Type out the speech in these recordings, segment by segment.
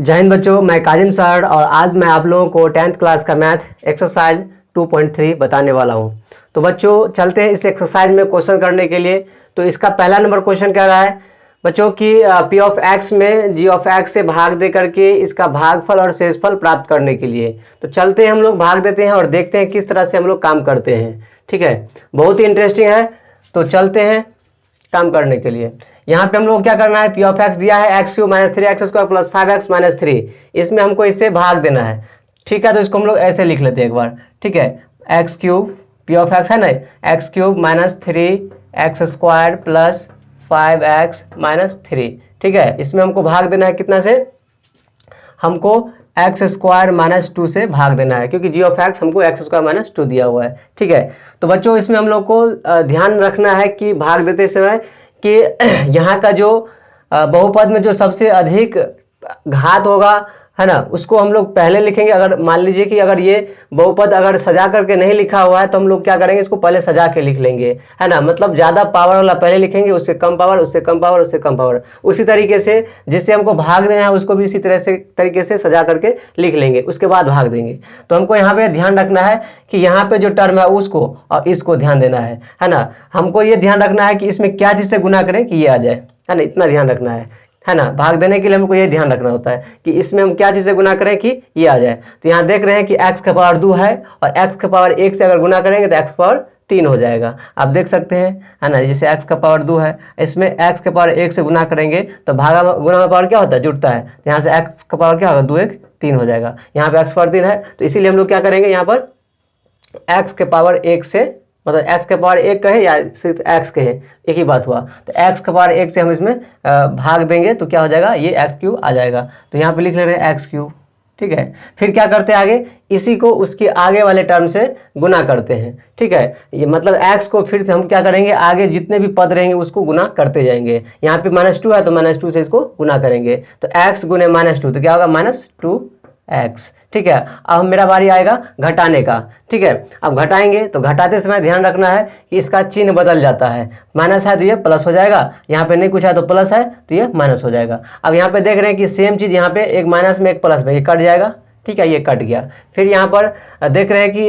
जय हिंद बच्चों, मैं काजिम सर और आज मैं आप लोगों को 10th क्लास का मैथ एक्सरसाइज 2.3 बताने वाला हूं। तो बच्चों चलते हैं इस एक्सरसाइज में क्वेश्चन करने के लिए। तो इसका पहला नंबर क्वेश्चन कह रहा है बच्चों कि पी ऑफ एक्स में जी ऑफ एक्स से भाग दे करके इसका भागफल और शेषफल प्राप्त करने के लिए। तो चलते हैं, हम लोग भाग देते हैं और देखते हैं किस तरह से हम लोग काम करते हैं। ठीक है, बहुत ही इंटरेस्टिंग है। तो चलते हैं काम करने के लिए। यहाँ पे हम लोग क्या करना है, पी ऑफ एक्स दिया है x cube minus 3x² plus 5x minus 3, इसमें हमको इससे भाग देना है। ठीक है, तो इसको हम लोग ऐसे लिख लेते हैं एक बार। ठीक है, x cube P of x है ना, x cube minus 3x² plus 5x minus 3। ठीक है, इसमें हमको भाग देना है कितना से, हमको x² माइनस 2 से भाग देना है, क्योंकि जी ऑफ एक्स हमको x² माइनस 2 दिया हुआ है। ठीक है, तो बच्चों इसमें हम लोग को ध्यान रखना है कि भाग देते समय कि यहाँ का जो बहुपद में जो सबसे अधिक घात होगा है ना, उसको हम लोग पहले लिखेंगे। अगर मान लीजिए कि अगर ये बहुपद अगर सजा करके नहीं लिखा हुआ है तो हम लोग क्या करेंगे, इसको पहले सजा के लिख लेंगे, है ना। मतलब ज़्यादा पावर वाला पहले लिखेंगे, उससे कम पावर, उससे कम पावर, उससे कम पावर, उसी तरीके से जिससे हमको भाग देना है उसको भी इसी तरीके से सजा करके लिख लेंगे, उसके बाद भाग देंगे। तो हमको यहाँ पे ध्यान रखना है कि यहाँ पे जो टर्म है उसको और इसको ध्यान देना है ना। हमको ये ध्यान रखना है कि इसमें क्या चीज़ से गुना करें कि ये आ जाए, है ना, इतना ध्यान रखना है ना। भाग देने के लिए हमको ये ध्यान रखना होता है कि इसमें हम क्या चीज़ से गुना करें कि ये आ जाए। तो यहाँ देख रहे हैं कि x का पावर 2 है और x का पावर 1 से अगर गुना करेंगे तो x का पावर 3 हो जाएगा। आप देख सकते हैं, है ना, जैसे x का पावर 2 है, इसमें x का पावर 1 से गुना करेंगे तो भागा गुना में पावर क्या होता है, जुड़ता है। तो यहाँ से x का पावर क्या होगा, 2 1 3 हो जाएगा। यहाँ पे x पावर 3 है, तो इसीलिए हम लोग क्या करेंगे, यहाँ पर x के पावर 1 से, मतलब x के पावर 1 कहे या सिर्फ x कहे, एक ही बात हुआ। तो x के पावर 1 से हम इसमें भाग देंगे तो क्या हो जाएगा, ये x क्यूब आ जाएगा। तो यहाँ पे लिख ले रहे हैं x क्यूब। ठीक है, फिर क्या करते हैं आगे, इसी को उसके आगे वाले टर्म से गुना करते हैं। ठीक है, ये मतलब x को फिर से हम क्या करेंगे, आगे जितने भी पद रहेंगे उसको गुना करते जाएंगे। यहाँ पे -2 है तो -2 से इसको गुना करेंगे, तो x गुने -2 तो क्या होगा, -2x। ठीक है, अब मेरा बारी आएगा घटाने का। ठीक है, अब घटाएंगे तो घटाते समय ध्यान रखना है कि इसका चिन्ह बदल जाता है। माइनस है तो ये प्लस हो जाएगा, यहाँ पे नहीं कुछ है तो प्लस है तो ये माइनस हो जाएगा। अब यहाँ पे देख रहे हैं कि सेम चीज़ यहाँ पे एक माइनस में एक प्लस में, ये कट जाएगा। ठीक है, ये कट गया। फिर यहाँ पर देख रहे हैं कि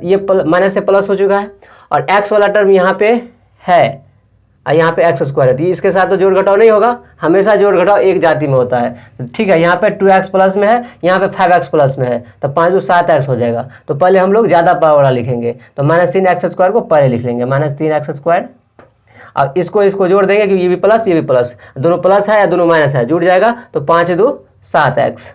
ये माइनस से प्लस हो चुका है और एक्स वाला टर्म यहाँ पे है, यहाँ पे x² है, तो इसके साथ तो जोड़ घटाव नहीं होगा, हमेशा जोड़ घटाव एक जाति में होता है। तो ठीक है, यहाँ पे 2x प्लस में है, यहाँ पे 5x प्लस में है, तो 5 2 7x हो जाएगा। तो पहले हम लोग ज़्यादा पावर वाला लिखेंगे, तो -3x² को पहले लिख लेंगे, -3x²। और इसको जोड़ देंगे क्योंकि ये भी प्लस ये भी प्लस, दोनों प्लस है या दोनों माइनस है, जुड़ जाएगा। तो 5 2 7x।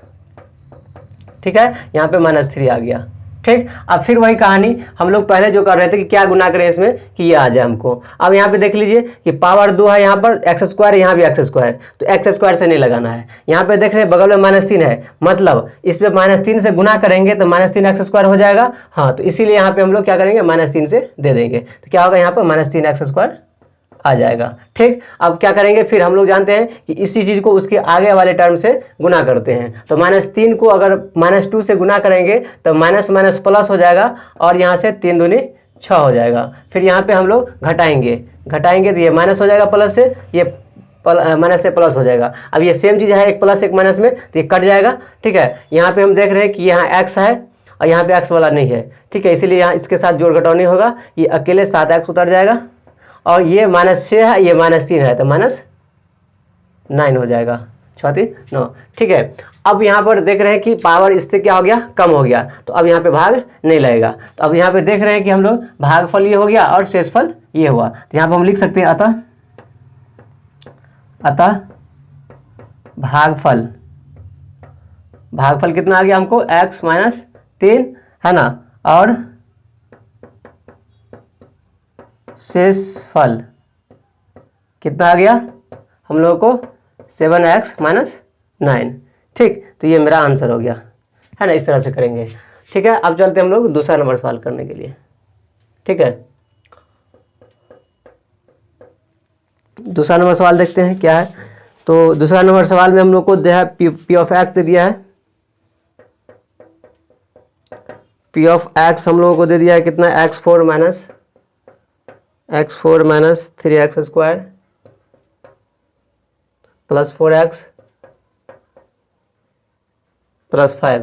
ठीक है, यहाँ पे -3 आ गया। ठीक, अब फिर वही कहानी हम लोग पहले जो कर रहे थे कि क्या गुना करें इसमें कि ये आ जाए हमको। अब यहाँ पे देख लीजिए कि पावर 2 है, यहाँ पर x², यहाँ भी x², तो x² से नहीं लगाना है। यहाँ पे देख रहे हैं बगल में -3 है, मतलब इसमें -3 से गुना करेंगे तो -3x² हो जाएगा। हाँ, तो इसीलिए यहाँ पे हम लोग क्या करेंगे, -3 से दे देंगे, तो क्या होगा, यहाँ पर -3x² आ जाएगा। ठीक, अब क्या करेंगे, फिर हम लोग जानते हैं कि इसी चीज़ को उसके आगे वाले टर्म से गुना करते हैं। तो -3 को अगर -2 से गुना करेंगे तो माइनस माइनस प्लस हो जाएगा और यहाँ से 3 दूनी 6 हो जाएगा। फिर यहाँ पे हम लोग घटाएंगे तो ये माइनस हो जाएगा, प्लस से ये माइनस से प्लस हो जाएगा। अब ये सेम चीज़ है, एक प्लस एक माइनस में, तो ये कट जाएगा। ठीक है, यहाँ पे हम देख रहे हैं कि यहाँ x है और यहाँ पे x वाला नहीं है। ठीक है, इसीलिए यहाँ इसके साथ जोड़ घटाव नहीं होगा, ये अकेले 7x उतर जाएगा और ये -6 है, ये -3 है, तो -9 हो जाएगा, 6 3 9। ठीक है, अब यहाँ पर देख रहे हैं कि पावर इससे क्या हो गया, कम हो गया, तो अब यहाँ पे भाग नहीं लगेगा। तो अब यहाँ पे देख रहे हैं कि हम लोग भागफल ये हो गया और शेषफल ये हुआ। तो यहाँ पे हम लिख सकते हैं अतः भागफल कितना आ गया हमको, x - 3, है ना, और शेषफल कितना आ गया हम लोगों को, 7x - 9। ठीक, तो ये मेरा आंसर हो गया, है ना, इस तरह से करेंगे। ठीक है, अब चलते हम लोग दूसरा नंबर सवाल करने के लिए। ठीक है, दूसरा नंबर सवाल देखते हैं क्या है। तो दूसरा नंबर सवाल में हम लोग को दिया है पी ऑफ एक्स दे दिया है। पी ऑफ एक्स हम लोगों को दे दिया है कितना, x4 minus 3x² plus 4x +5,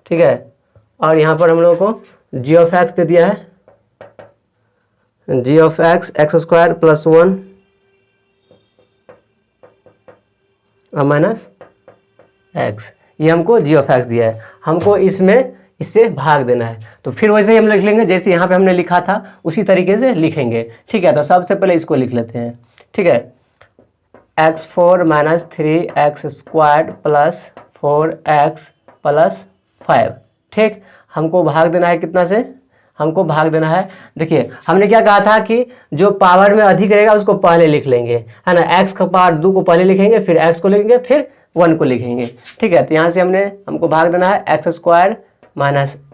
ठीक है। और यहाँ पर हम लोगों को जी ऑफ एक्स दे दिया है, जी ऑफ एक्स x² +1 और माइनस एक्स, ये हमको जी ऑफ एक्स दिया है। हमको इससे भाग देना है, तो फिर वैसे ही हम लिख लेंगे जैसे यहाँ पे हमने लिखा था उसी तरीके से लिखेंगे, ठीक है। तो सबसे पहले इसको लिख लेते हैं, ठीक है। x4 - 3x² +4x +5, ठीक। हमको भाग देना है कितना से, हमको भाग देना है, देखिए हमने क्या कहा था कि जो पावर में अधिक रहेगा उसको पहले लिख लेंगे, है ना। x का पावर 2 को पहले लिखेंगे, फिर x को लिखेंगे, फिर 1 को लिखेंगे, ठीक है। तो यहाँ से हमको भाग देना है x² -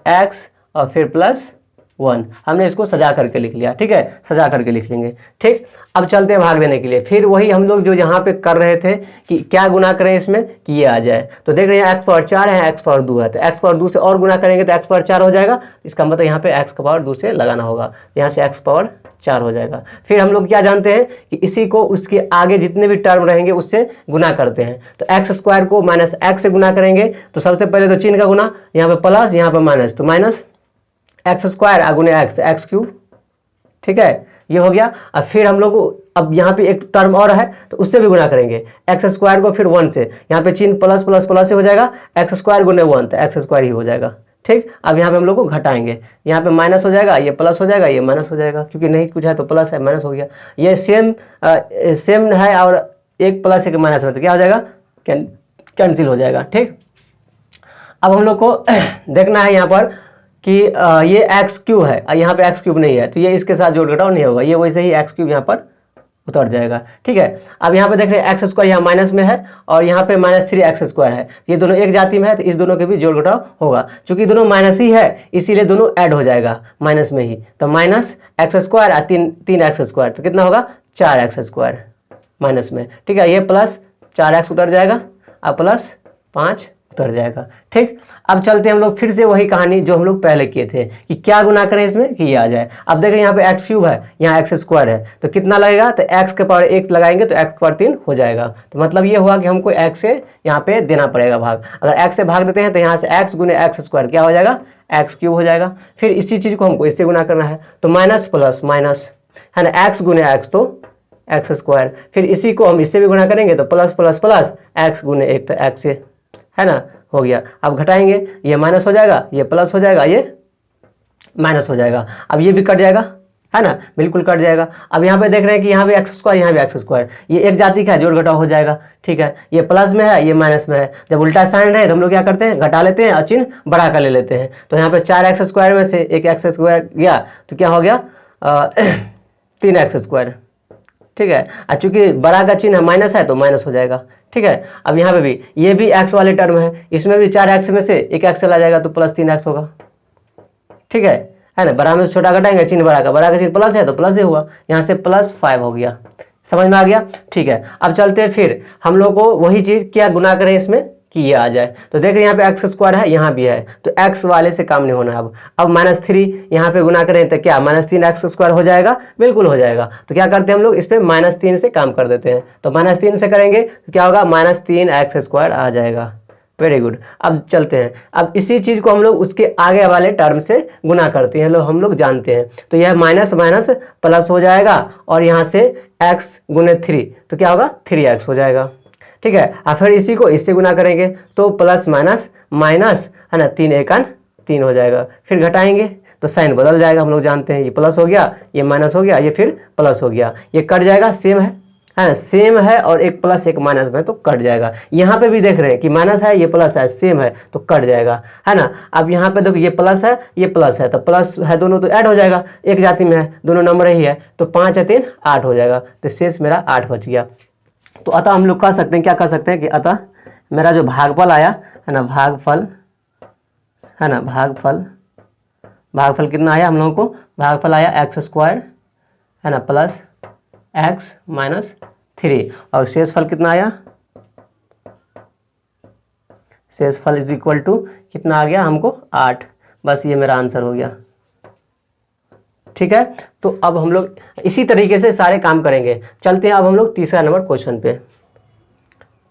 x और फिर +1, हमने इसको सजा करके लिख लिया, ठीक है, सजा करके लिख लेंगे, ठीक। अब चलते हैं भाग देने के लिए, फिर वही हम लोग जो यहाँ पे कर रहे थे कि क्या गुना करें इसमें कि ये आ जाए। तो देख रहे हैं x पावर 4 है, x पावर 2 है, तो x पावर 2 से और गुना करेंगे तो x पावर 4 हो जाएगा। इसका मतलब यहाँ पे x का पावर 2 से लगाना होगा, यहाँ से x पावर 4 हो जाएगा। फिर हम लोग क्या जानते हैं कि इसी को उसके आगे जितने भी टर्म रहेंगे उससे गुना करते हैं। तो x² को -x से गुना करेंगे, तो सबसे पहले तो चिन्ह का गुना, यहाँ पे प्लस यहाँ पे माइनस, तो माइनस x² गुने x3, ठीक है, ये हो गया। अब फिर हम लोग अब यहाँ पे एक टर्म और है तो उससे भी गुना करेंगे, x² को फिर 1 से, यहाँ पे चिन्ह प्लस प्लस प्लस से हो जाएगा, x² गुने 1 तो x² ही हो जाएगा, ठीक। अब यहाँ पे हम लोग को घटाएंगे, यहाँ पे माइनस हो जाएगा, ये प्लस हो जाएगा, ये माइनस हो जाएगा, क्योंकि नहीं कुछ है तो प्लस है माइनस हो गया। ये सेम है और एक प्लस एक माइनस है तो क्या हो जाएगा, कैंसिल हो जाएगा, ठीक। अब हम लोग को देखना है यहाँ पर कि ये x³ है, यहाँ पे x³ नहीं है, तो ये इसके साथ जोड़ घटाव नहीं होगा, ये वैसे ही x³ यहाँ पर उतर जाएगा, ठीक है। अब यहाँ पे देख रहे हैं x² यहाँ माइनस में है और यहाँ पे -3x² है, ये दोनों एक जाति में है तो इस दोनों के भी जोड़ घटाव होगा। चूंकि दोनों माइनस ही है इसीलिए दोनों ऐड हो जाएगा माइनस में ही, तो -x² और 3x², तो कितना होगा 4x² माइनस में, ठीक है। ये +4x उतर जाएगा और +5 उतर जाएगा, ठीक। अब चलते हैं हम लोग फिर से वही कहानी जो हम लोग पहले किए थे कि क्या गुना करें इसमें कि ये आ जाए। अब देखें यहाँ पे x³ है, यहाँ x² है, तो कितना लगेगा, तो x के पावर 1 लगाएंगे तो x पावर 3 हो जाएगा। तो मतलब ये हुआ कि हमको x से यहाँ पे देना पड़ेगा भाग, अगर x से भाग देते हैं तो यहाँ से x गुने x² क्या हो जाएगा, x³ हो जाएगा। फिर इसी चीज़ को हमको इससे गुना करना है, तो माइनस प्लस माइनस, है ना, x गुने x तो x², फिर इसी को हम इससे भी गुना करेंगे तो प्लस प्लस प्लस x गुने 1 तो x से, है ना, हो गया। अब घटाएंगे, ये माइनस हो जाएगा, ये प्लस हो जाएगा, ये माइनस हो जाएगा, अब ये भी कट जाएगा, है ना, बिल्कुल कट जाएगा। अब यहाँ पे देख रहे हैं कि यहाँ भी x², यहाँ भी x², ये एक जाति का है, जोड़ घटाव हो जाएगा, ठीक है। ये प्लस में है, ये माइनस में है, जब उल्टा साइन है तो हम लोग क्या करते हैं, घटा लेते हैं और चिन्ह बढ़ा कर ले लेते हैं। तो यहाँ पे 4x² में से एक x² गया तो क्या हो गया 3x², ठीक है। और चूंकि बड़ा का चिन्ह माइनस है तो माइनस हो जाएगा, ठीक है। अब यहाँ पे भी ये भी x वाले टर्म है, इसमें भी 4x में से एक x चला जाएगा तो +3x होगा, ठीक है ना। बड़ा में से छोटा घटाएंगे, चिन्ह बड़ा का चिन्ह प्लस है तो प्लस ही हुआ, यहाँ से +5 हो गया, समझ में आ गया, ठीक है। अब चलते हैं फिर हम लोग को वही चीज़ क्या गुना करें इसमें कि ये आ जाए। तो देख रहे हैं यहाँ पे x² है, यहाँ भी है, तो x वाले से काम नहीं होना। अब -3 यहाँ पे गुना करें तो क्या -3x² हो जाएगा, बिल्कुल हो जाएगा। तो क्या करते हैं हम लोग इस पे -3 से काम कर देते हैं, तो -3 से करेंगे तो क्या होगा -3x² आ जाएगा, वेरी गुड। अब चलते हैं, अब इसी चीज़ को हम लोग उसके आगे वाले टर्म से गुना करते हैं, हम लोग जानते हैं। तो यह माइनस माइनस प्लस हो जाएगा और यहाँ से x गुने 3 तो क्या होगा 3x हो जाएगा, ठीक है। और फिर इसी को इससे गुना करेंगे तो प्लस माइनस माइनस, है ना, 3 एकन 3 हो जाएगा। फिर घटाएंगे तो साइन बदल जाएगा, हम लोग जानते हैं, ये प्लस हो गया, ये माइनस हो गया, ये फिर प्लस हो गया, ये कट जाएगा, सेम है ना, सेम है और एक प्लस एक माइनस में तो कट जाएगा। यहाँ पे भी देख रहे हैं कि माइनस है, ये प्लस है, सेम है तो कट जाएगा, है ना। अब यहाँ पे देखो ये प्लस है, ये प्लस है, तो प्लस है दोनों तो ऐड हो जाएगा, एक जाति में है, दोनों नंबर ही है, तो 5 या 3 8 हो जाएगा, तो शेष मेरा 8 बच गया। तो अतः हम लोग कह सकते हैं, क्या कह सकते हैं कि अतः मेरा जो भागफल आया है ना, भागफल है ना, भागफल कितना आया हम लोगों को, भागफल आया x² है ना प्लस x माइनस 3, और शेषफल कितना आया, शेषफल इज इक्वल टू कितना आ गया हमको 8। बस ये मेरा आंसर हो गया, ठीक है। तो अब हम लोग इसी तरीके से सारे काम करेंगे। चलते हैं अब हम लोग तीसरा नंबर क्वेश्चन पे।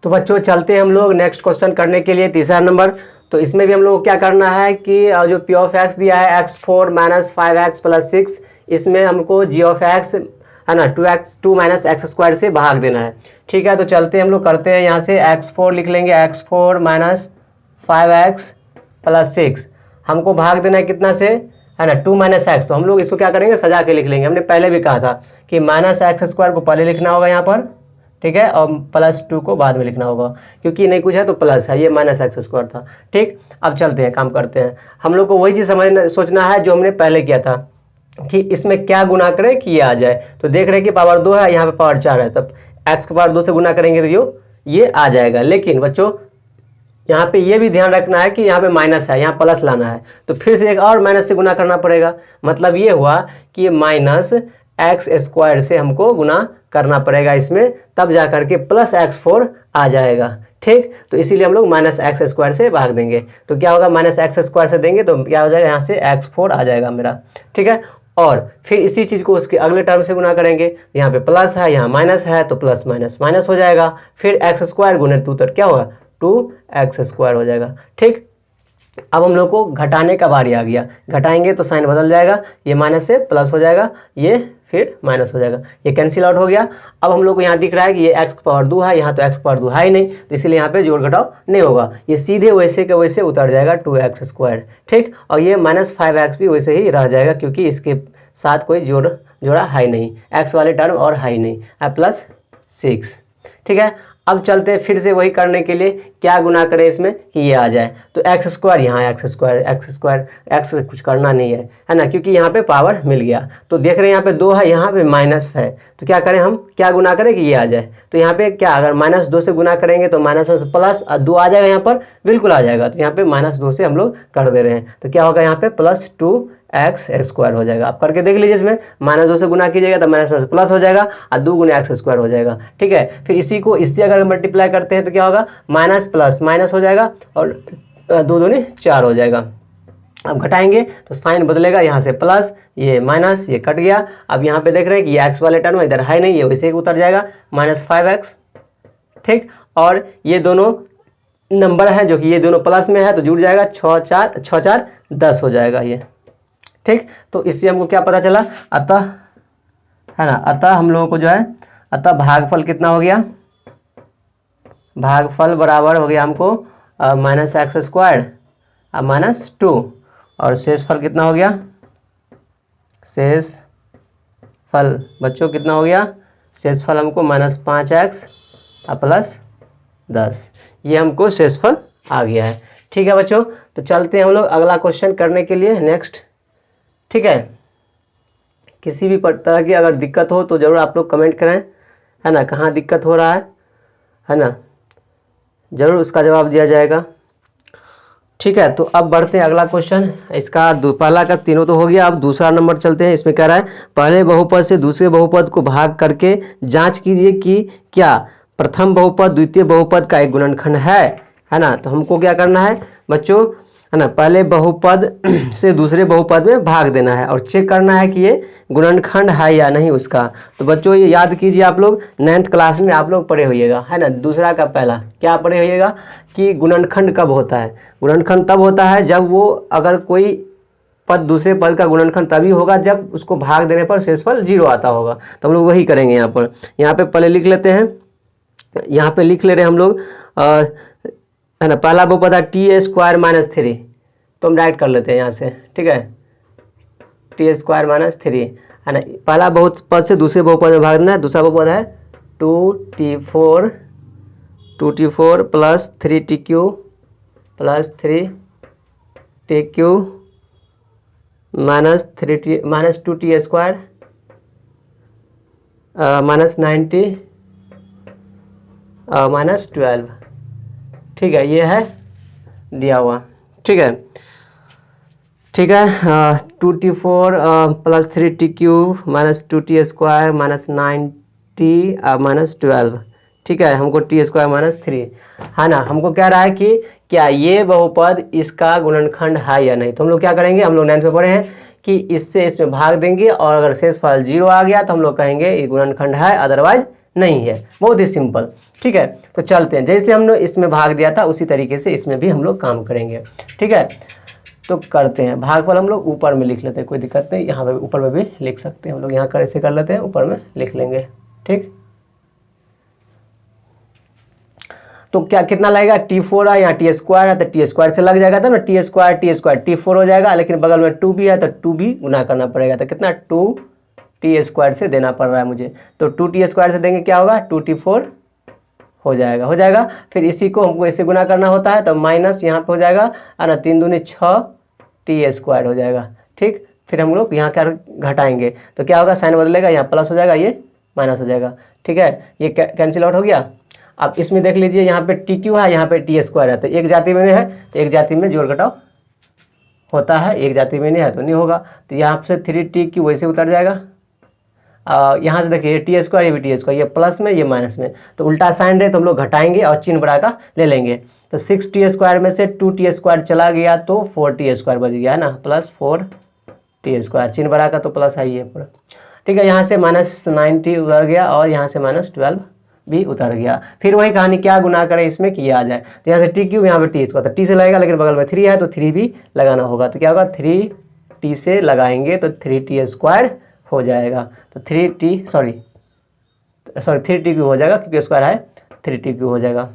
तो बच्चों चलते हैं हम लोग नेक्स्ट क्वेश्चन करने के लिए, तीसरा नंबर। तो इसमें भी हम लोग को क्या करना है कि जो पी ऑफ एक्स दिया है x4 माइनस 5x प्लस 6, इसमें हमको जी ऑफ एक्स है ना 2 माइनस एक्स स्क्वायर से भाग देना है। ठीक है, तो चलते हैं हम लोग करते हैं। यहाँ से x4 लिख लेंगे, x4 माइनस 5x प्लस 6 हमको भाग देना है कितना से, है ना 2 माइनस एक्स। तो हम लोग इसको क्या करेंगे, सजा के लिख लेंगे। हमने पहले भी कहा था कि माइनस एक्स स्क्वायर को पहले लिखना होगा यहाँ पर, ठीक है, और प्लस 2 को बाद में लिखना होगा, क्योंकि नहीं कुछ है तो प्लस है, ये माइनस एक्स स्क्वायर था। ठीक, अब चलते हैं, काम करते हैं। हम लोग को वही चीज़ सोचना है जो हमने पहले किया था कि इसमें क्या गुना करें कि ये आ जाए। तो देख रहे हैं कि पावर 2 है, यहाँ पे पावर 4 है, तब एक्स के पावर 2 से गुना करेंगे तो ये आ जाएगा। लेकिन बच्चों यहाँ पे ये भी ध्यान रखना है कि यहाँ पे माइनस है, यहाँ प्लस लाना है, तो फिर से एक और माइनस से गुना करना पड़ेगा। मतलब ये हुआ कि ये माइनस एक्स स्क्वायर से हमको गुना करना पड़ेगा इसमें, तब जा करके प्लस x4 आ जाएगा। ठीक, तो इसीलिए हम लोग माइनस एक्स स्क्वायर से भाग देंगे। तो क्या होगा, माइनस एक्स स्क्वायर से देंगे तो क्या हो जाएगा, यहाँ से x4 आ जाएगा मेरा। ठीक है, और फिर इसी चीज़ को उसके अगले टर्म से गुना करेंगे। यहाँ पे प्लस है, यहाँ माइनस है, तो प्लस माइनस माइनस हो जाएगा। फिर एक्स स्क्वायर गुने 2 तो क्या होगा, 2x स्क्वायर हो जाएगा। ठीक, अब हम लोग को घटाने का बारी आ गया। घटाएंगे तो साइन बदल जाएगा, ये माइनस से प्लस हो जाएगा, ये फिर माइनस हो जाएगा, ये कैंसिल आउट हो गया। अब हम लोग को यहाँ दिख रहा है कि ये x पावर 2 है, यहाँ तो x पावर 2 है ही नहीं, तो इसलिए यहाँ पे जोड़ घटाव नहीं होगा, ये सीधे वैसे के वैसे उतर जाएगा 2x स्क्वायर। ठीक, और ये माइनस 5x भी वैसे ही रह जाएगा, क्योंकि इसके साथ कोई जोड़ा है नहीं, x वाले टर्म और है ही नहीं, प्लस 6। ठीक है, अब चलते हैं फिर से वही करने के लिए, क्या गुना करें इसमें कि ये आ जाए। तो एक्स स्क्वायर, यहाँ एक्स स्क्वायर एक्स कुछ करना नहीं है ना, क्योंकि यहाँ पे पावर मिल गया। तो देख रहे हैं यहाँ पे 2 है, यहाँ पे माइनस है, तो क्या करें हम, क्या गुना करें कि ये आ जाए। तो यहाँ पे क्या, अगर माइनस 2 से गुना करेंगे तो माइनस प्लस 2 आ जाएगा, यहाँ पर बिल्कुल आ जाएगा। तो यहाँ पे माइनस 2 से हम लोग कर दे रहे हैं, तो क्या होगा यहाँ पे प्लस 2x स्क्वायर हो जाएगा। आप करके देख लीजिए, इसमें माइनस 2 से गुना कीजिएगा तो माइनस प्लस हो जाएगा, और 2 गुना एक्स स्क्वायर हो जाएगा। ठीक है, फिर इसी को इससे अगर मल्टीप्लाई करते हैं तो क्या होगा, माइनस प्लस माइनस हो जाएगा, और 2 दूनी 4 हो जाएगा। अब घटाएंगे तो साइन बदलेगा, यहाँ से प्लस, ये माइनस, ये कट गया। अब यहाँ पे देख रहे हैं कि ये एक्स वाले टर्म इधर है नहीं, ये वैसे ही उतर जाएगा, माइनस 5x। ठीक, और ये दोनों नंबर है जो कि ये दोनों प्लस में है, तो जुड़ जाएगा, 6 4 10 हो जाएगा ये। ठीक, तो इससे हमको क्या पता चला, अतः है ना, अतः हम लोगों को जो है, अतः भागफल कितना हो गया, भागफल बराबर हो गया हमको माइनस एक्स स्क्वायर माइनस 2, और शेषफल कितना हो गया, शेषफल बच्चों कितना हो गया, शेषफल हमको माइनस 5x प्लस 10, ये हमको शेषफल आ गया है। ठीक है बच्चों, तो चलते हैं हम लोग अगला क्वेश्चन करने के लिए, नेक्स्ट। ठीक है, किसी भी तरह की अगर दिक्कत हो तो ज़रूर आप लोग कमेंट करें, है ना, कहाँ दिक्कत हो रहा है ना, ज़रूर उसका जवाब दिया जाएगा। ठीक है, तो अब बढ़ते हैं अगला क्वेश्चन। इसका पहला का तीनों तो हो गया, अब दूसरा नंबर चलते हैं। इसमें कह रहा है, पहले बहुपद से दूसरे बहुपद को भाग करके जांच कीजिए कि क्या प्रथम बहुपद द्वितीय बहुपद का एक गुणनखंड है ना। तो हमको क्या करना है बच्चों, है ना, पहले बहुपद से दूसरे बहुपद में भाग देना है और चेक करना है कि ये गुणनखंड है या नहीं उसका। तो बच्चों ये याद कीजिए, आप लोग 9th क्लास में आप लोग पढ़े होइएगा, है ना, दूसरा का पहला क्या पढ़े होइएगा कि गुणनखंड कब होता है। गुणनखंड तब होता है जब वो, अगर कोई पद दूसरे पद का गुणनखंड तभी होगा जब उसको भाग देने पर शेषफल 0 आता होगा। तो हम लोग वही करेंगे यहाँ पर। यहाँ पे पहले लिख लेते हैं, यहाँ पे लिख ले रहे हैं हम लोग, है ना, पहला बहुपद है टी स्क्वायर माइनस 3, तो हम डायरेक्ट कर लेते हैं यहाँ से। ठीक है, टी स्क्वायर माइनस 3, है ना, पहला बहुपद से दूसरे बहुपद में भाग देना है। दूसरा बहुपद है 2t4 plus 3tq plus 3tq minus 2t square minus 90 minus 12। ठीक है, ये है दिया हुआ। ठीक है, 2t4 plus 3tq minus 2t square minus 90 minus 12। ठीक है, हमको टी स्क्वायर माइनस 3, है ना। हमको कह रहा है कि क्या ये बहुपद इसका गुणनखंड है या नहीं। तो हम लोग क्या करेंगे, हम लोग 9th में पढ़े हैं कि इससे इसमें भाग देंगे, और अगर शेषफल 0 आ गया तो हम लोग कहेंगे ये गुणनखंड है, अदरवाइज नहीं है, बहुत ही सिंपल। ठीक है, तो चलते हैं, जैसे हमने इसमें भाग दिया था उसी तरीके से इसमें भी हम लोग काम करेंगे। ठीक है, तो करते हैं। भागफल हम लोग ऊपर में लिख लेते हैं, कोई दिक्कत नहीं, यहाँ पे ऊपर में भी लिख सकते हैं हम लोग, यहाँ कैसे कर लेते हैं, ऊपर में लिख लेंगे। ठीक, तो क्या कितना लगेगा, T4 है, यहाँ T² है तो T² से लग जाएगा, तो ना T² T4 हो जाएगा, लेकिन बगल में 2b है तो 2b गुना करना पड़ेगा, तो कितना 2T² से देना पड़ रहा है मुझे, तो 2T² से देंगे क्या होगा, 2T4 हो जाएगा। फिर इसी को हमको ऐसे गुना करना होता है, तो माइनस यहाँ पे हो जाएगा, है ना, 3 दूनी 6T² हो जाएगा। ठीक, फिर हम लोग यहाँ क्या घटाएंगे, तो क्या होगा, साइन बदलेगा, यहाँ प्लस हो जाएगा, ये माइनस हो जाएगा। ठीक है, ये कैंसिल आउट हो गया। अब इसमें देख लीजिए, यहाँ पे TQ है, यहाँ पे T² है, तो एक जाति में है तो एक जाति में जोड़ घटाव होता है, एक जाति में नहीं है तो नहीं होगा, तो यहाँ से 3TQ वैसे उतर जाएगा। यहाँ से देखिए T², ये भी T², ये प्लस में ये माइनस में, तो उल्टा साइन रहे तो हम लोग घटाएंगे और चिन्ह बड़ा का ले लेंगे, तो 6T² में से 2T² चला गया तो 4T² बच गया, है ना, प्लस 4T², चिन्ह बड़ा का तो प्लस है ये पूरा। ठीक है, यहाँ से -90 उतर गया और यहाँ से -12 भी उतर गया। फिर वही कहानी, क्या गुना करें इसमें किया जाए, तो यहाँ से TQ, यहाँ पे T², तो T से लगेगा, लेकिन बगल में 3 है तो 3 भी लगाना होगा, तो क्या होगा, 3T से लगाएंगे तो 3T² हो जाएगा, तो 3TQ हो जाएगा, क्योंकि स्क्वायर है 3TQ हो जाएगा।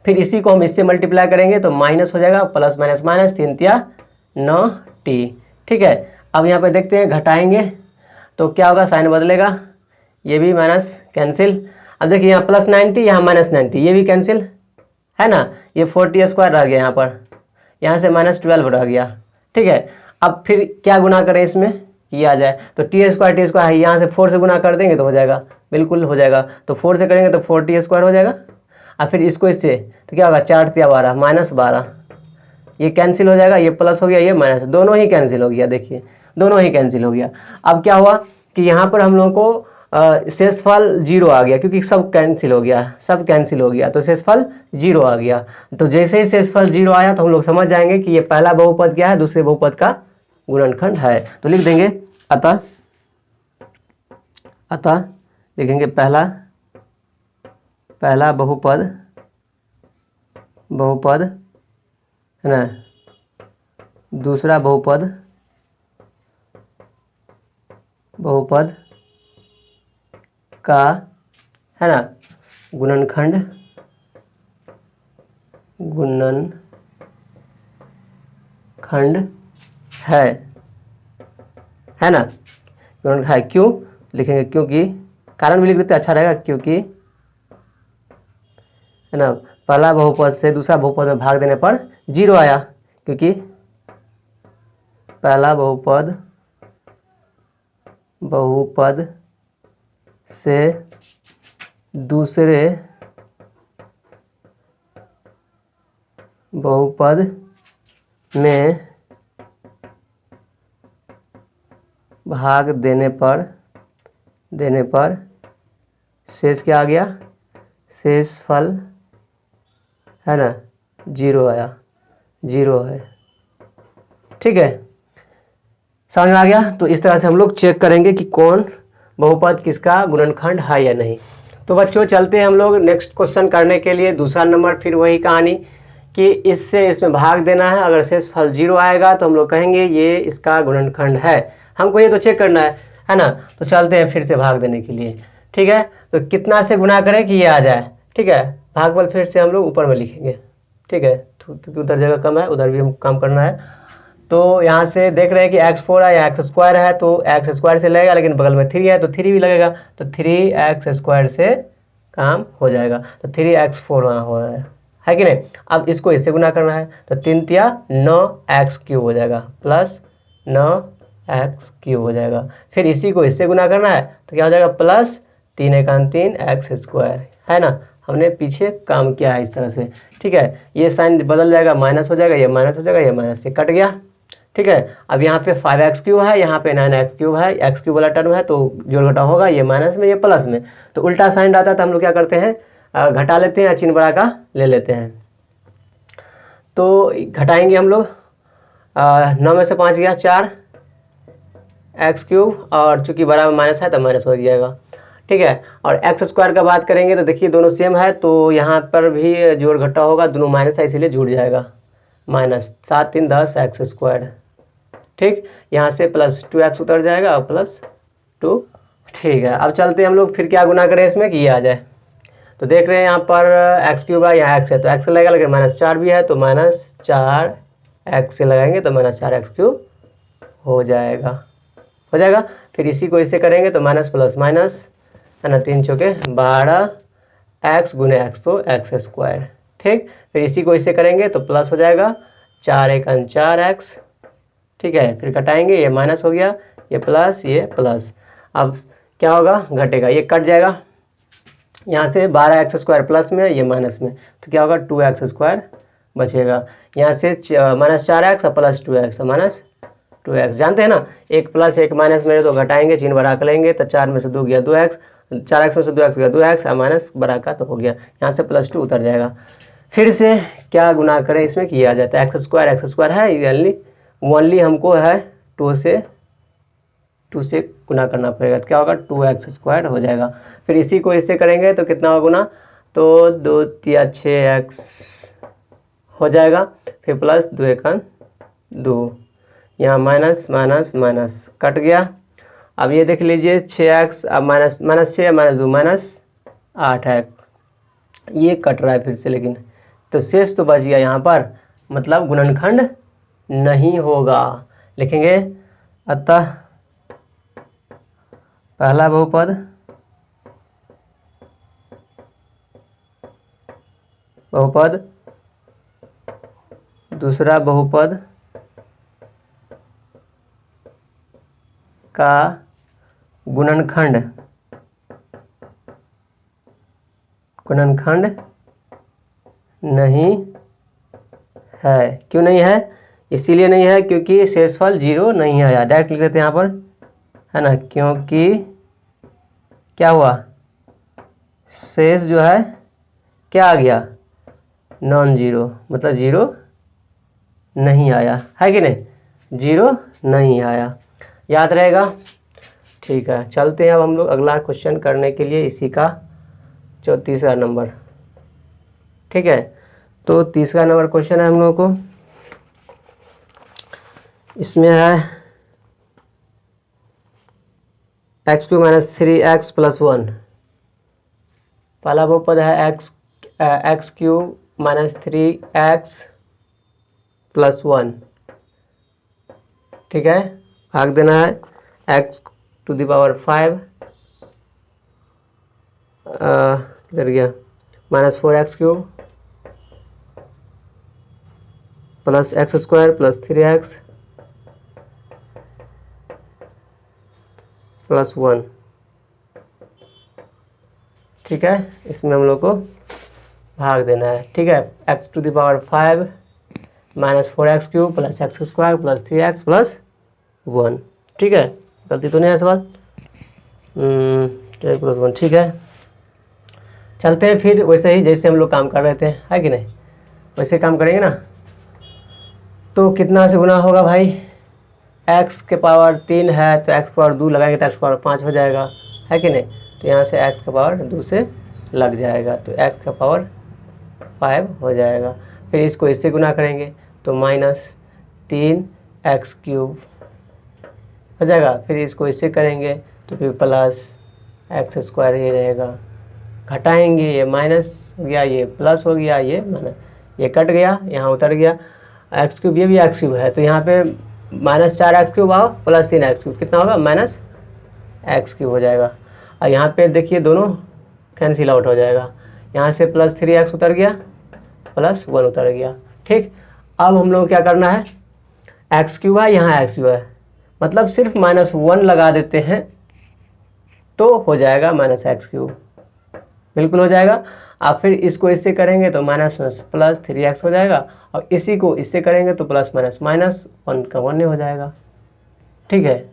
फिर इसी को हम इससे मल्टीप्लाई करेंगे तो माइनस हो जाएगा, प्लस माइनस माइनस, 3 तिया 9T। ठीक है, अब यहाँ पे देखते हैं घटाएंगे तो क्या होगा, साइन बदलेगा, ये भी माइनस कैंसिल। अब देखिए यहाँ +90, यहाँ -90, ये भी कैंसिल, है ना, ये 4T² रह गया, यहाँ से -12 रह गया। ठीक है, अब फिर क्या गुना करें इसमें ये आ जाए, तो T² है, यहाँ से 4 से गुना कर देंगे तो हो जाएगा, बिल्कुल हो जाएगा, तो 4 से करेंगे तो 4T² हो जाएगा। अब फिर इसको इससे तो क्या होगा, 4 तिया 12 -12, ये कैंसिल हो जाएगा, ये प्लस हो गया, ये माइनस, दोनों ही कैंसिल हो गया, देखिए दोनों ही कैंसिल हो गया। अब क्या हुआ कि यहाँ पर हम लोगों को शेषफल 0 आ गया, क्योंकि सब कैंसिल हो गया, तो शेषफल 0 आ गया। तो जैसे ही शेषफल 0 आया तो हम लोग समझ जाएंगे कि ये पहला बहुपद क्या है, दूसरे बहुपद का गुणनखंड है, तो लिख देंगे अतः लिखेंगे पहला बहुपद है ना, दूसरा बहुपद का, है ना, गुणनखंड है ना, गुणनखंड है। क्यों लिखेंगे, क्योंकि, कारण भी लिख देते अच्छा रहेगा, क्योंकि, है ना, पहला बहुपद से दूसरा बहुपद में भाग देने पर 0 आया, क्योंकि पहला बहुपद से दूसरे बहुपद में भाग देने पर शेष क्या आ गया, शेषफल, है ना, 0 आया, 0 है। ठीक है, समझ में आ गया। तो इस तरह से हम लोग चेक करेंगे कि कौन बहुपद किसका गुणनखंड है या नहीं। तो बच्चों चलते हैं हम लोग नेक्स्ट क्वेश्चन करने के लिए। दूसरा नंबर, फिर वही कहानी कि इसमें भाग देना है, अगर शेषफल 0 आएगा तो हम लोग कहेंगे ये इसका गुणनखंड है, हमको ये तो चेक करना है ना। तो चलते हैं फिर से भाग देने के लिए। ठीक है, तो कितना से गुना करें कि ये आ जाए। ठीक है, भागफल फिर से हम लोग ऊपर में लिखेंगे। ठीक है, क्योंकि उधर जगह कम है, उधर भी हम काम करना है। तो यहाँ से देख रहे हैं कि x4 है या x² है, तो x² से लगेगा, लेकिन बगल में 3 है तो 3 भी लगेगा, तो 3x² से काम हो जाएगा, तो 3x4 वहाँ हो रहा है कि नहीं। अब इसको इससे गुना करना है, तो 3 तिया 9x³ हो जाएगा, प्लस 9x³ हो जाएगा। फिर इसी को इससे गुना करना है तो क्या हो जाएगा, प्लस 3 एकान 3 x², है ना। हमने पीछे काम किया है इस तरह से। ठीक है, ये साइन बदल जाएगा, माइनस हो जाएगा, ये माइनस हो जाएगा, ये माइनस से कट गया। ठीक है, अब यहाँ पे 5x³ है, यहाँ पे 9x³ है, x³ वाला टर्म है तो जोड़ घटाव होगा, ये माइनस में ये प्लस में, तो उल्टा साइन रहता है तो हम लोग क्या करते हैं, घटा लेते हैं, चिन्ह बड़ा का ले लेते हैं। तो घटाएंगे हम लोग, 9 में से 5 गया 4 x³, और चूंकि बड़ा में माइनस है तो माइनस हो जाएगा। ठीक है। और एक्स स्क्वायर का बात करेंगे तो देखिए दोनों सेम है, तो यहाँ पर भी जोड़ घटा होगा, दोनों माइनस है इसीलिए जुड़ जाएगा, माइनस 7 3 10 एक्स स्क्वायर। ठीक, यहाँ से प्लस 2x उतर जाएगा और प्लस 2। ठीक है, अब चलते हैं हम लोग, फिर क्या गुना करें इसमें कि ये आ जाए। तो देख रहे हैं यहाँ पर एक्स क्यूब है, यहाँ एक्स है तो एक्स लगेगा, लेकिन -4 भी है तो -4 एक्स से लगाएंगे तो -4 एक्स क्यूब हो जाएगा, हो जाएगा। फिर इसी को इससे करेंगे तो माइनस प्लस माइनस है ना, 3 चौके 12 एक्स गुने एक्स तो एक्स स्क्वायर। ठीक, फिर इसी को इससे करेंगे तो प्लस हो जाएगा, 4 1 4 एक्स। ठीक है, फिर घटाएंगे, ये माइनस हो गया, ये प्लस ये प्लस। अब क्या होगा, घटेगा, ये कट जाएगा, यहाँ से 12 एक्स स्क्वायर प्लस में, ये माइनस में, तो क्या होगा 2 एक्स स्क्वायर बचेगा। यहाँ से -4 एक्स और प्लस 2 एक्स -2 एक्स, जानते हैं ना, एक प्लस एक माइनस में तो घटाएंगे, चिन्ह बढ़ा कर लेंगे तो 4 में से 2 गया 2 एक्स, 4 एक्स में से 2 एक्स गया 2 एक्स और माइनस बढ़ा का तो हो गया, यहाँ से +2 उतर जाएगा। फिर से क्या गुना करें इसमें कि आ जाता है, एक्स स्क्वायर है, ओनली हमको है 2 से गुना करना पड़ेगा, तो क्या होगा 2 एक्स स्क्वायर हो जाएगा। फिर इसी को इससे करेंगे तो कितना होगा गुना, तो 2 3 6 एक्स हो जाएगा, फिर प्लस 2 1 2, यहाँ माइनस माइनस माइनस कट गया। अब ये देख लीजिए 6x, अब माइनस -6 -2 -8 एक्स, ये कट रहा है फिर से, लेकिन तो शेष तो बच गया यहाँ पर, मतलब गुणनखंड नहीं होगा। लिखेंगे अतः पहला बहुपद दूसरा बहुपद का गुणनखंड नहीं है। क्यों नहीं है, इसीलिए नहीं है क्योंकि शेषफल 0 नहीं आया। डायरेक्ट लिख लेते हैं यहाँ पर, है ना, क्योंकि क्या हुआ, शेष जो है क्या आ गया, नॉन जीरो, मतलब 0 नहीं आया, है कि नहीं, 0 नहीं आया, याद रहेगा। ठीक है, चलते हैं अब हम लोग अगला क्वेश्चन करने के लिए, इसी का तीसरा नंबर। ठीक है, तो तीसरा नंबर क्वेश्चन है हम लोगों को, इसमें है x³ - 3x + 1। पहला बहुपद है x³ - 3x + 1। ठीक है, भाग देना है x⁵ किधर गया, -4x³ + x² + 3x + 1। ठीक है, इसमें हम लोग को भाग देना है। ठीक है, x⁵ -4x³ + x² + 3x + 1। ठीक है, गलती तो नहीं है सवाल, 2 + 1। ठीक है, चलते हैं फिर वैसे ही जैसे हम लोग काम कर रहे थे, है कि नहीं, वैसे काम करेंगे ना। तो कितना से गुना होगा भाई, x के पावर 3 है तो x पावर 2 लगाएंगे तो x पावर 5 हो जाएगा, है कि नहीं, तो यहाँ से x का पावर 2 से लग जाएगा तो x का पावर 5 हो जाएगा। फिर इसको इससे गुना करेंगे तो -3x³ हो जाएगा, फिर इसको इससे करेंगे तो फिर +x² ही रहेगा, घटाएंगे, ये माइनस हो गया, ये प्लस हो गया, ये माइनस, ये कट गया, यहाँ उतर गया, x³ ये भी x³ है तो यहाँ पे -4x³ आओ + 3x³, कितना होगा -x³ हो जाएगा। और यहाँ पे देखिए दोनों कैंसिल आउट हो जाएगा, यहाँ से +3x उतर गया, +1 उतर गया। ठीक, अब हम लोग क्या करना है, x³ है, यहाँ x³ है, मतलब सिर्फ -1 लगा देते हैं तो हो जाएगा -x³, बिल्कुल हो जाएगा। आप फिर इसको इससे करेंगे तो -+3x हो जाएगा, और इसी को इससे करेंगे तो +- -1 का 1 हो जाएगा। ठीक है,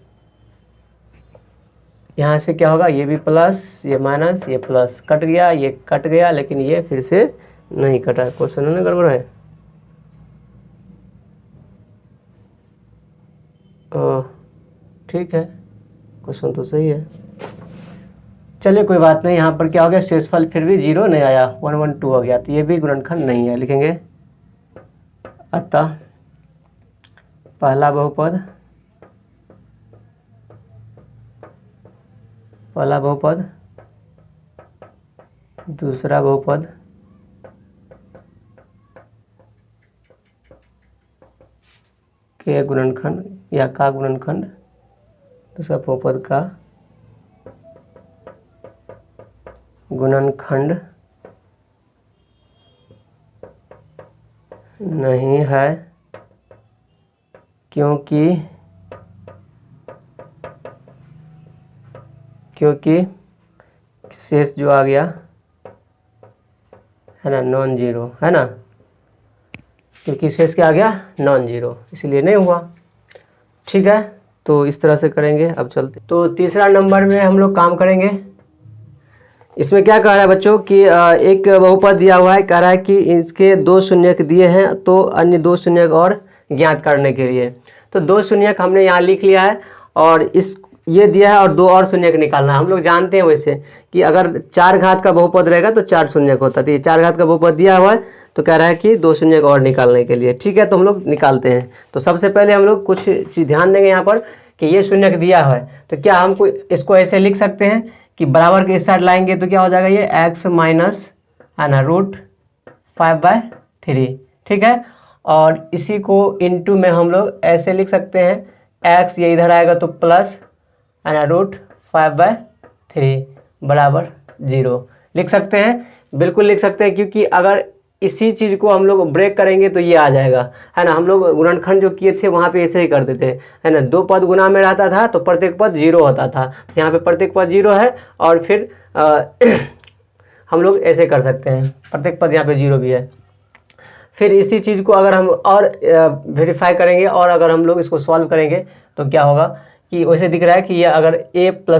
यहाँ से क्या होगा, ये भी प्लस, ये माइनस, ये प्लस, कट गया, ये कट गया, लेकिन ये फिर से नहीं कटा, क्वेश्चन में गड़बड़ है। ठीक है, क्वेश्चन तो सही है। चलिए कोई बात नहीं, यहाँ पर क्या हो गया, शेषफल फिर भी 0 नहीं आया, 112 हो गया, तो ये भी गुणनखंड नहीं है, लिखेंगे। अतः पहला बहुपद दूसरा बहुपद के गुणनखंड या का गुणनखंड दूसरा बहुपद का गुणनखंड नहीं है, क्योंकि शेष जो आ गया है ना नॉन जीरो, है ना, क्योंकि शेष क्या आ गया, नॉन जीरो, इसलिए नहीं हुआ। ठीक है, तो इस तरह से करेंगे। अब चलते, तो तीसरा नंबर में हम लोग काम करेंगे। इसमें क्या कह रहा है बच्चों कि एक बहुपद दिया हुआ है, कह रहा है कि इसके 2 शून्यक दिए हैं, तो अन्य 2 शून्यक और ज्ञात करने के लिए, तो 2 शून्यक हमने यहाँ लिख लिया है, और इस ये दिया है और 2 और शून्यक निकालना है। हम लोग जानते हैं वैसे कि अगर 4 घात का बहुपद रहेगा तो 4 शून्यक होता है, तो ये 4 घात का बहुपद दिया हुआ है, तो कह रहा है कि 2 शून्यक और निकालने के लिए। ठीक है, तो हम लोग निकालते हैं। तो सबसे पहले हम लोग कुछ चीज़ ध्यान देंगे यहाँ पर कि ये शून्यक दिया है, तो क्या हमको इसको ऐसे लिख सकते हैं कि बराबर के इस साइड लाएंगे तो क्या हो जाएगा, ये x माइनस है ना √5/3। ठीक है, और इसी को इनटू में हम लोग ऐसे लिख सकते हैं, x ये इधर आएगा तो प्लस है ना √5/3 बराबर 0 लिख सकते हैं, बिल्कुल लिख सकते हैं, क्योंकि अगर इसी चीज़ को हम लोग ब्रेक करेंगे तो ये आ जाएगा, है ना। हम लोग गुणनखंड जो किए थे वहाँ पे ऐसे ही करते थे, है ना, 2 पद गुणा में रहता था तो प्रत्येक पद 0 होता था, तो यहाँ पे प्रत्येक पद 0 है, और फिर हम लोग ऐसे कर सकते हैं, प्रत्येक पद यहाँ पे 0 भी है। फिर इसी चीज़ को अगर हम और वेरीफाई करेंगे, और अगर हम लोग इसको सॉल्व करेंगे तो क्या होगा कि वैसे दिख रहा है कि ये अगर a + b ×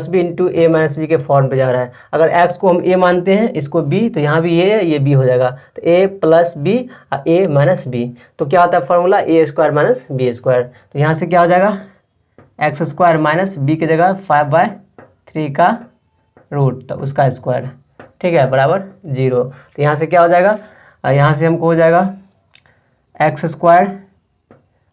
a - b के फॉर्म पे जा रहा है। अगर x को हम a मानते हैं, इसको b, तो यहाँ भी a है, ये b हो जाएगा, तो a + b a - b, तो क्या होता है फॉर्मूला, a² - b²। तो यहाँ से क्या हो जाएगा, x² - b की जगह 5/3 का रूट, तो उसका स्क्वायर, ठीक है, बराबर 0। तो यहाँ से क्या हो जाएगा, यहाँ से हमको हो जाएगा x²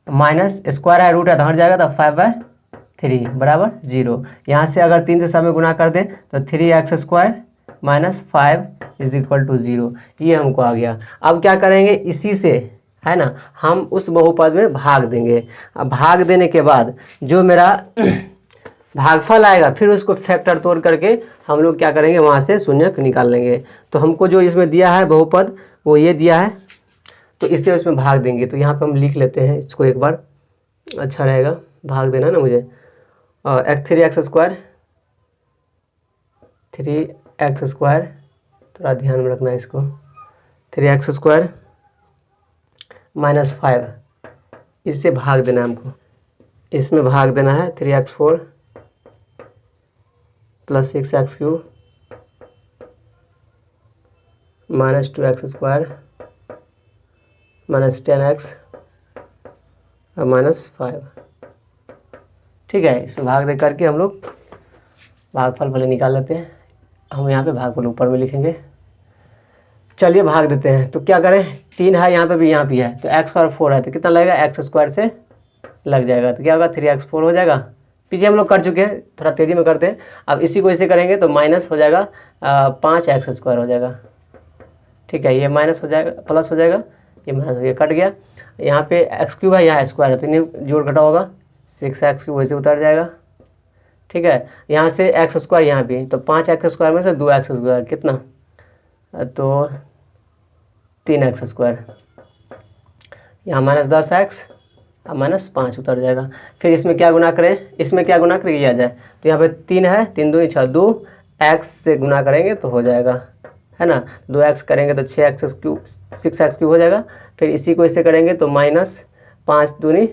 माइनस स्क्वायर है, रूट है तो हट जाएगा, तो 5/3 बराबर 0। यहाँ से अगर 3 से सब में गुना कर दें तो 3x² - 5 = 0, ये हमको आ गया। अब क्या करेंगे, इसी से है ना हम उस बहुपद में भाग देंगे। अब भाग देने के बाद जो मेरा भागफल आएगा, फिर उसको फैक्टर तोड़ करके हम लोग क्या करेंगे, वहाँ से शून्यक निकाल लेंगे। तो हमको जो इसमें दिया है बहुपद वो ये दिया है, तो इससे उसमें भाग देंगे। तो यहाँ पे हम लिख लेते हैं इसको एक बार, अच्छा रहेगा, भाग देना ना मुझे। 3x², थोड़ा ध्यान में रखना इसको, 3x² - 5, इससे भाग देना हमको, इसमें भाग देना है। 3x4 + 6x³ - 2x² - 10x - 5। ठीक है, इसमें भाग दे करके हम लोग भागफल पहले निकाल लेते हैं। हम यहाँ पे भागफल ऊपर में लिखेंगे। चलिए भाग देते हैं। तो क्या करें, 3 है यहाँ पे भी, यहाँ भी है, तो x² 4 है, तो कितना लगेगा, x² से लग जाएगा, तो क्या होगा 3x4 हो जाएगा। पीछे हम लोग कर चुके हैं, थोड़ा तेज़ी में करते हैं। अब इसी को ऐसे करेंगे तो माइनस हो जाएगा, 5x² हो जाएगा। ठीक है, ये माइनस हो जाएगा, प्लस हो जाएगा, ये माइनस हो गया, कट गया। यहाँ पे x³ है, यहाँ स्क्वायर है, तो इन्हें जोड़ घटा होगा, 6x³ वैसे उतर जाएगा। ठीक है, यहाँ से x² यहाँ भी, तो 5x² में से 2x², कितना, तो 3x², यहाँ -10x -5 उतर जाएगा। फिर इसमें क्या गुना करें, इसमें क्या गुना करें, ये आ जाए, तो यहाँ पे 3 है, 3 दूनी 6, 2x से गुना करेंगे तो हो जाएगा, है ना, 2x करेंगे तो 6x³ हो जाएगा। फिर इसी को इसे करेंगे तो -5 दूनी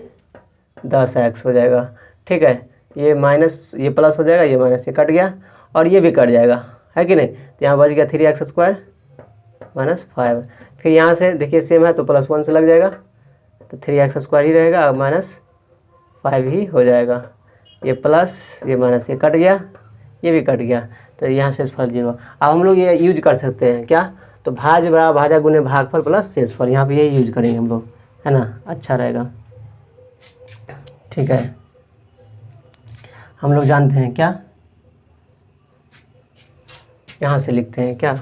10x हो जाएगा। ठीक है, ये माइनस, ये प्लस हो जाएगा, ये माइनस, ये कट गया, और ये भी कट जाएगा, है कि नहीं। तो यहाँ बच गया 3x² - 5। फिर यहाँ से देखिए सेम है तो +1 से लग जाएगा, तो 3x² ही रहेगा, -5 ही हो जाएगा। ये प्लस, ये माइनस, ये कट गया, ये भी कट गया, तो यहाँ शेषफल 0। अब हम लोग ये यूज कर सकते हैं क्या, तो भाज्य बराबर भाजक गुने भागफल प्लस शेषफल, यहाँ पे यही यूज करेंगे हम लोग, है ना, अच्छा रहेगा। ठीक है, हम लोग जानते हैं क्या, यहाँ से लिखते हैं क्या,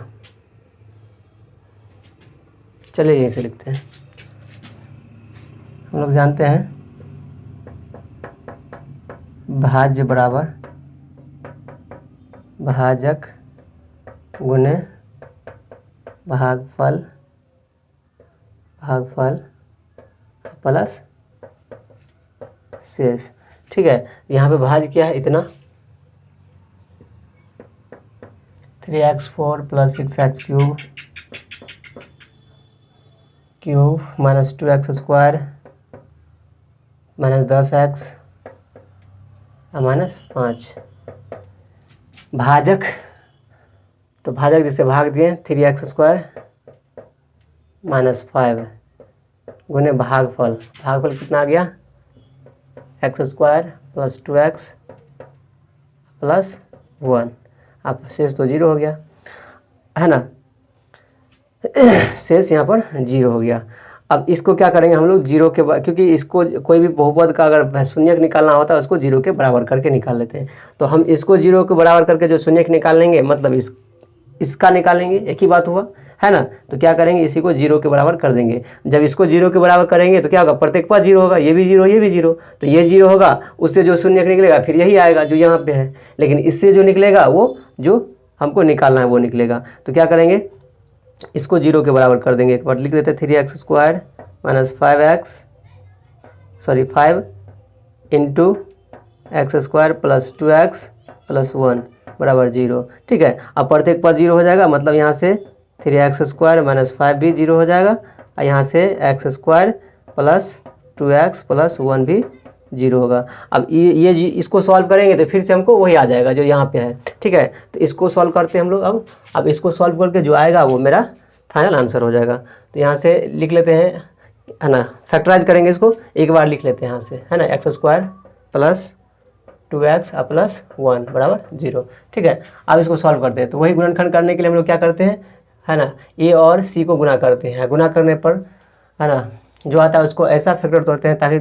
चलिए यहीं से लिखते हैं। हम लोग जानते हैं भाज्य बराबर भाजक गुने भागफल प्लस शेष। ठीक है, यहाँ पे भाज्य क्या है, इतना 3x4 + 6x cube minus 2x² minus 10x minus 5। भाजक, तो भाजक जिसे भाग दिए 3x² माइनस 5 गुने भागफल कितना आ गया, x² + 2x + 1। अब शेष तो 0 हो गया, है ना, शेष यहाँ पर 0 हो गया। अब इसको क्या करेंगे हम लोग, 0 के बाद, क्योंकि इसको कोई भी बहुपद का अगर शून्यक निकालना होता है उसको 0 के बराबर करके निकाल लेते हैं। तो हम इसको 0 के बराबर करके जो शून्यक निकाल लेंगे, मतलब इसका निकालेंगे, एक ही बात हुआ, है ना। तो क्या करेंगे, इसी को 0 के बराबर कर देंगे। जब इसको 0 के बराबर करेंगे तो क्या होगा, प्रत्येक पद 0 होगा, ये भी 0, ये भी 0, तो ये 0 होगा, उससे जो शून्यक निकलेगा फिर यही आएगा जो यहाँ पे है, लेकिन इससे जो निकलेगा वो जो हमको निकालना है वो निकलेगा। तो क्या करेंगे, इसको 0 के बराबर कर देंगे। एक बार लिख देते 3x² minus 5 into x² + 2x + 1 बराबर 0। ठीक है, अब प्रत्येक पद 0 हो जाएगा, मतलब यहाँ से 3x² माइनस 5 भी 0 हो जाएगा, और यहाँ से x² + 2x + 1 भी 0 होगा। अब ये इसको सॉल्व करेंगे तो फिर से हमको वही आ जाएगा जो यहाँ पे है। ठीक है, तो इसको सॉल्व करते हैं हम लोग। अब इसको सॉल्व करके जो आएगा वो मेरा फाइनल आंसर हो जाएगा। तो यहाँ से लिख लेते हैं, है ना, फैक्टराइज करेंगे इसको, एक बार लिख लेते हैं यहाँ से, है ना, x² + 2x + 1 बराबर 0। ठीक है, अब इसको सॉल्व करते हैं। तो वही गुणनखंड करने के लिए हम लोग क्या करते हैं, है ना, a और c को गुना करते हैं। गुना करने पर, है ना, जो आता है उसको ऐसा फैक्टर तोड़ते हैं ताकि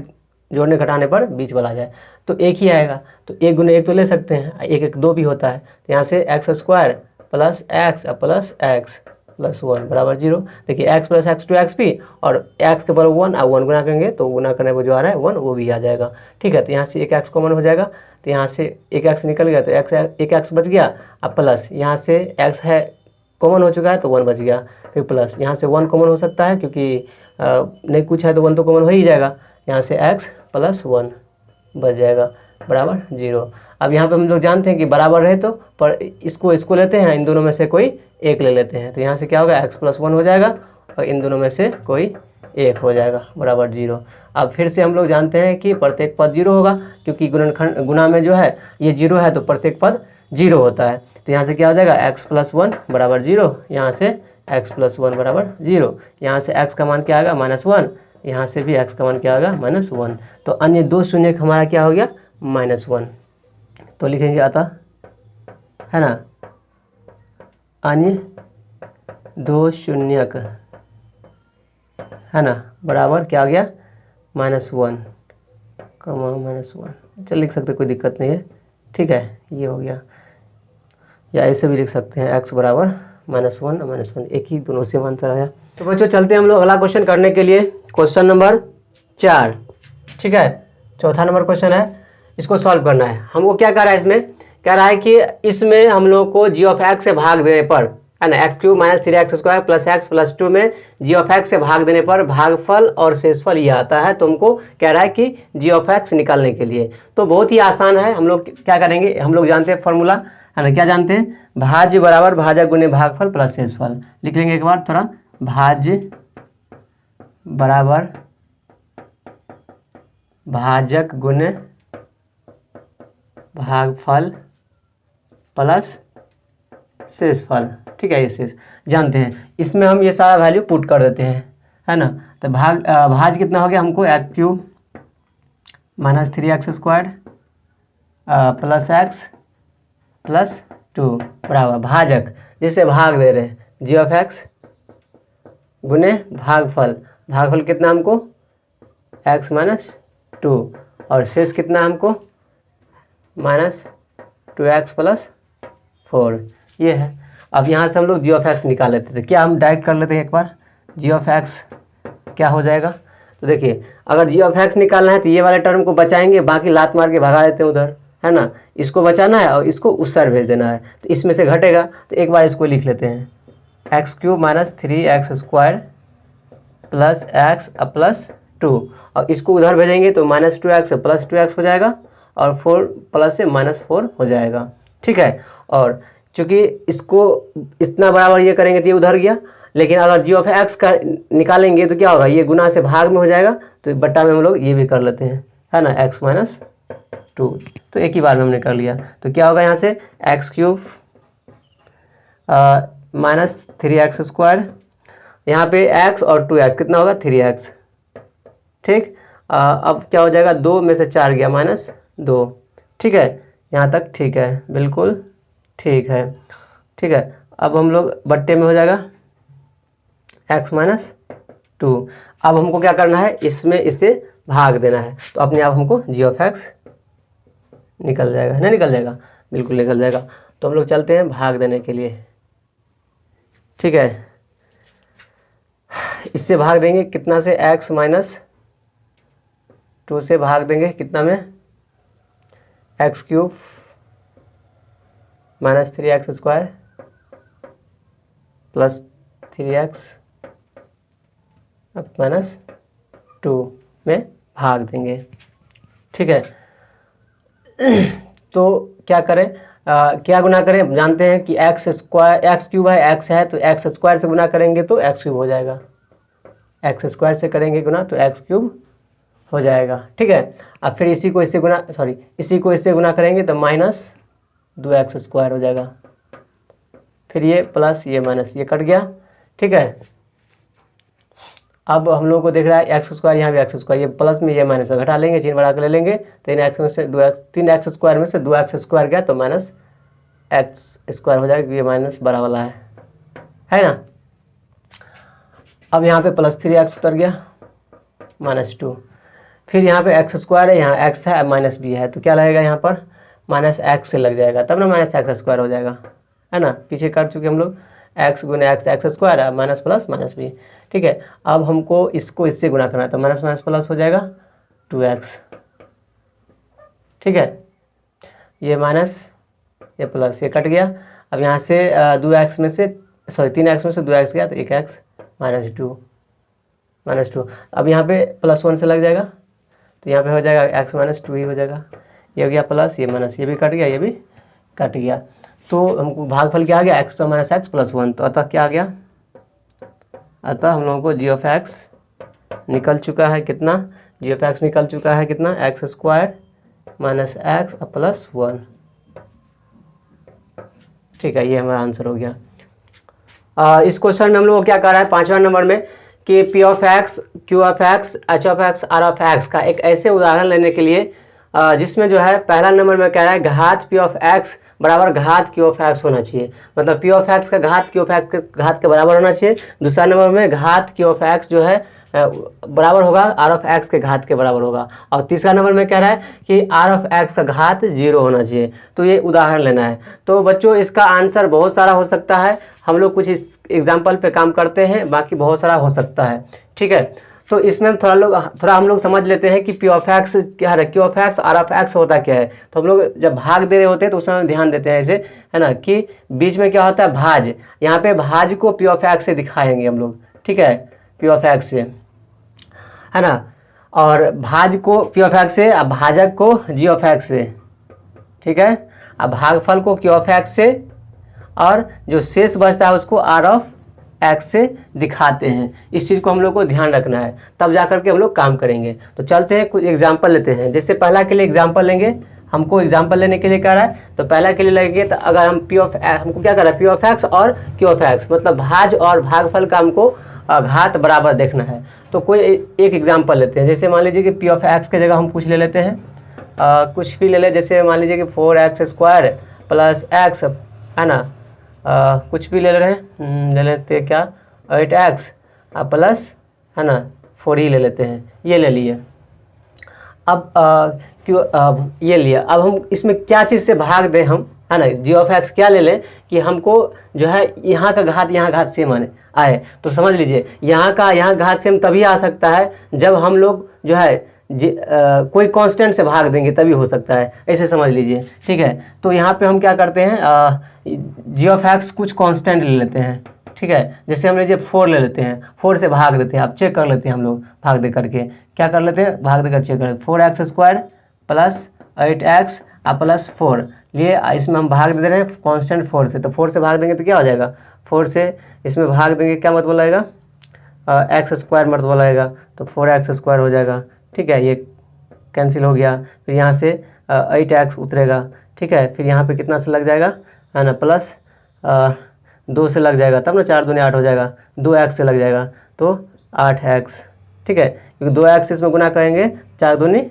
जोड़ने घटाने पर बीच वाला आ जाए, तो एक ही आएगा। तो 1 गुने 1 तो ले सकते हैं, 1 1 2 भी होता है। तो यहाँ से x² + x + x + 1 बराबर 0। देखिए x + x 2x भी, और x के बराबर 1 और 1 गुना करेंगे तो गुना करने पर जो आ रहा है 1 वो भी आ जाएगा। ठीक है, तो यहाँ से एक x कॉमन हो जाएगा, तो यहाँ से एक x निकल गया, तो एक x बच गया। अब प्लस यहाँ से x है कॉमन हो चुका है तो 1 बच गया, फिर प्लस यहाँ से 1 कॉमन हो सकता है क्योंकि नहीं कुछ है तो 1 तो कॉमन हो ही जाएगा। यहाँ से x + 1 बच जाएगा बराबर 0। अब यहाँ पे हम लोग जानते हैं कि बराबर है तो पर इसको लेते हैं, इन दोनों में से कोई एक ले लेते हैं। तो यहाँ से क्या होगा, x + 1 हो जाएगा और इन दोनों में से कोई एक हो जाएगा बराबर 0। अब फिर से हम लोग जानते हैं कि प्रत्येक पद 0 होगा, क्योंकि गुना में जो है ये 0 है तो प्रत्येक पद 0 होता है। तो यहाँ से क्या हो जाएगा, x + 1 बराबर 0, यहाँ से x + 1 बराबर 0, यहाँ से x का मान क्या आएगा, -1, यहाँ से भी x का मान क्या आएगा, -1। तो अन्य दो शून्यक हमारा क्या हो गया, -1। तो लिखेंगे अतः, है ना, अन्य दो शून्यक, है ना, बराबर क्या आ गया, -1, -1। चल लिख सकते, कोई दिक्कत नहीं है। ठीक है, ये हो गया, या ऐसे भी लिख सकते हैं x बराबर -1 और -1, एक ही, दोनों सेम आंसर आया। तो बच्चों चलते हैं हम लोग अगला क्वेश्चन करने के लिए, क्वेश्चन नंबर 4। ठीक है, चौथा नंबर क्वेश्चन है, इसको सॉल्व करना है। हमको क्या कह रहा है, इसमें कह रहा है कि इसमें हम लोग को g(x) से भाग देने पर, है ना, x³ - 3x² + x + 2 में g(x) से भाग देने पर भागफल और शेषफल ये आता है। तो हमको कह रहा है कि g(x) निकालने के लिए तो बहुत ही आसान है। हम लोग क्या करेंगे, हम लोग जानते हैं फॉर्मूला, है ना, क्या जानते हैं, भाज्य बराबर भाजक गुने भागफल प्लस शेषफल। लिख लेंगे एक बार थोड़ा, भाज्य बराबर भाजक गुने भागफल प्लस शेषफल। ठीक है, ये शेष जानते हैं, इसमें हम ये सारा वैल्यू पुट कर देते हैं, है ना। तो भाज कितना हो गया हमको, x³ - 3x² + x + टू बराबर भाजक, जिसे भाग दे रहे हैं, जी ऑफ एक्स गुने भागफल, भागफल कितना हमको एक्स माइनस टू, और शेष कितना हमको minus two x plus four, ये है। अब यहाँ से हम लोग जी ऑफ एक्स निकाल लेते थे, क्या हम डायरेक्ट कर लेते हैं एक बार, जी ऑफ एक्स क्या हो जाएगा। तो देखिए अगर जी ऑफ एक्स निकालना है तो ये वाले टर्म को बचाएंगे, बाकी लात मार के भगा देते हैं उधर, है ना। इसको बचाना है और इसको उस साइड भेज देना है, तो इसमें से घटेगा, तो एक बार इसको लिख लेते हैं, x cube minus 3x square plus x plus two, और इसको उधर भेजेंगे तो माइनस 2x प्लस 2x हो जाएगा, और 4 प्लस से माइनस 4 हो जाएगा, ठीक है। और चूँकि इसको इतना बराबर ये करेंगे तो ये उधर गया, लेकिन अगर जी ऑफ एक्स का निकालेंगे तो क्या होगा, ये गुना से भाग में हो जाएगा, तो बट्टा में हम लोग ये भी कर लेते हैं, है ना, एक्स माइनस टू, तो एक ही बार में हमने कर लिया। तो क्या होगा यहाँ से x cube minus 3x square, यहाँ पे x और 2x कितना होगा 3x, ठीक। अब क्या हो जाएगा, 2 में से 4 गया माइनस 2, ठीक है, यहाँ तक ठीक है, बिल्कुल ठीक है, ठीक है। अब हम लोग बट्टे में हो जाएगा x माइनस टू, अब हमको क्या करना है, इसमें इसे भाग देना है, तो अपने आप हमको जी ऑफ एक्स निकल जाएगा, नहीं निकल जाएगा, बिल्कुल निकल जाएगा। तो हम लोग चलते हैं भाग देने के लिए, ठीक है। इससे भाग देंगे कितना से, x माइनस टू से भाग देंगे कितना में, x cube minus 3x square plus 3x minus two में भाग देंगे, ठीक है। तो क्या करें, क्या गुना करें, जानते हैं कि एक्स स्क्वायर, एक्स क्यूब है, एक्स है तो एक्स स्क्वायर से गुना करेंगे तो एक्स क्यूब हो जाएगा, एक्स स्क्वायर से करेंगे गुना तो एक्स क्यूब हो जाएगा, ठीक है। अब फिर इसी को इससे गुना, सॉरी इसी को इससे गुना करेंगे तो माइनस 2x स्क्वायर हो जाएगा, फिर ये प्लस ये माइनस ये कट गया, ठीक है। अब हम लोग को देख रहा है एक्स स्क्वायर, यहाँ भी एक्स स्क्वायर, ये प्लस में ये माइनस घटा लेंगे, चिन्ह बढ़ा कर ले लेंगे, 3x में से 2x, 3x स्क्वायर में से 2x स्क्वायर गया तो माइनस एक्स स्क्वायर हो जाएगा, ये माइनस बड़ा वाला है ना। अब यहाँ पे प्लस 3x उतर गया माइनस 2, फिर यहाँ पे एक्स स्क्वायर है, यहाँ एक्स है माइनस बी है, तो क्या लगेगा यहाँ पर माइनस एक्स से लग जाएगा, तब ना माइनस एक्स स्क्वायर हो जाएगा, है ना। पीछे कर चुके हम लोग, एक्स गुने एक्स एक्स स्क्वायर है माइनस प्लस माइनस बी, ठीक है। अब हमको इसको इससे गुना करना है तो माइनस माइनस प्लस हो जाएगा 2x, ठीक है, ये माइनस ये प्लस ये कट गया। अब यहाँ से 2x में से, सॉरी 3x में से 2x गया तो 1x माइनस टू, अब यहाँ पे प्लस 1 से लग जाएगा तो यहाँ पे हो जाएगा x माइनस टू ही हो जाएगा, ये हो गया प्लस ये माइनस, ये भी कट गया ये भी कट गया, तो हमको भागफल क्या आ गया, एक्स माइनस एक्स प्लस 1, तो अतः क्या आ गया, अतः हम लोगों को जी ऑफ एक्स निकल चुका है कितना, जी ऑफ एक्स निकल चुका है कितना, x square minus x plus 1, ठीक है, ये हमारा आंसर हो गया। इस क्वेश्चन में हम लोग को क्या कर रहा है 5वां नंबर में कि P of X, Q of X, H of X, R of X का एक ऐसे उदाहरण लेने के लिए जिसमें जो है पहला नंबर में कह रहा है घात पी ऑफ एक्स बराबर घात क्यू ऑफ एक्स होना चाहिए, मतलब पी ऑफ एक्स का घात क्यू ऑफ एक्स के घात के बराबर होना चाहिए। दूसरा नंबर में घात क्यू ऑफ एक्स जो है बराबर होगा आर ऑफ एक्स के घात के बराबर होगा, और तीसरा नंबर में कह रहा है कि आर ऑफ एक्स का घात 0 होना चाहिए। तो ये उदाहरण लेना है। तो बच्चों इसका आंसर बहुत सारा हो सकता है, हम लोग कुछ इस एग्जाम्पल पे काम करते हैं, बाकी बहुत सारा हो सकता है, ठीक है। तो इसमें थोड़ा हम लोग समझ लेते हैं कि पी ऑफ एक्स क्या है, Q of X, R of X होता क्या है। तो हम लोग जब भाग दे रहे होते हैं तो उसमें ध्यान देते हैं ऐसे, है ना, कि बीच में क्या होता है भाज, यहाँ पे भाज को पी ऑफ एक्स से दिखाएंगे हम लोग, ठीक है, पी ऑफ एक्स से, है ना, और भाज को पी ऑफ एक्स से, अब भाजक को जी ऑफ एक्स से, ठीक है, अब भागफल को क्यू ऑफ एक्स से, और जो शेष बचता है उसको आर ऑफ एक्स से दिखाते हैं। इस चीज़ को हम लोग को ध्यान रखना है, तब जा करके हम लोग काम करेंगे। तो चलते हैं कुछ एग्जाम्पल लेते हैं। जैसे पहला के लिए एग्जाम्पल लेंगे, हमको एग्जाम्पल लेने के लिए कह रहा है, तो पहला के लिए लगेंगे, तो अगर हम पी ऑफ हमको क्या कर रहा है, पी ऑफ एक्स और क्यू ऑफ एक्स, मतलब भाज और भागफल का हमको घात बराबर देखना है। तो कोई एक एग्जाम्पल लेते हैं। जैसे मान लीजिए कि पी ऑफ एक्स के जगह हम कुछ ले लेते हैं, कुछ भी ले लें, जैसे मान लीजिए कि 4x स्क्वायर प्लस एक्स है ना, कुछ भी ले ले रहे हैं, ले लेते हैं क्या 8x प्लस है ना 4 ही ले लेते हैं, ये ले लिए। अब क्यों अब ये लिया, अब हम इसमें क्या चीज़ से भाग दें हम, है ना, जी ऑफ एक्स क्या ले लें कि हमको जो है यहाँ का घात यहाँ घात सेम आए। तो समझ लीजिए यहाँ का यहाँ घात सेम तभी आ सकता है जब हम लोग जो है कोई कांस्टेंट से भाग देंगे तभी हो सकता है, ऐसे समझ लीजिए। ठीक है, तो यहाँ पे हम क्या करते हैं, जी ऑफ एक्स कुछ कांस्टेंट ले लेते हैं। ठीक है, जैसे हम लीजिए 4 ले लेते हैं, 4 से भाग देते हैं। आप चेक कर लेते हैं, हम लोग भाग दे करके क्या कर लेते हैं, भाग देकर चेक कर 4x² प्लस 8x प्लस 4 लिए, इसमें हम भाग दे रहे हैं कांस्टेंट 4 से, तो 4 से भाग देंगे तो क्या हो जाएगा, 4 से इसमें भाग देंगे क्या मतलब आएगा, x² मतलब आएगा, तो 4x² हो जाएगा। ठीक है, ये कैंसिल हो गया, फिर यहाँ से 8x उतरेगा। ठीक है, फिर यहाँ पे कितना से लग जाएगा, है ना, प्लस 2 से लग जाएगा, तब ना 4 दूनी 8 हो जाएगा, 2x से लग जाएगा तो 8x। ठीक है, क्योंकि 2x इसमें गुना करेंगे, 4 दूनी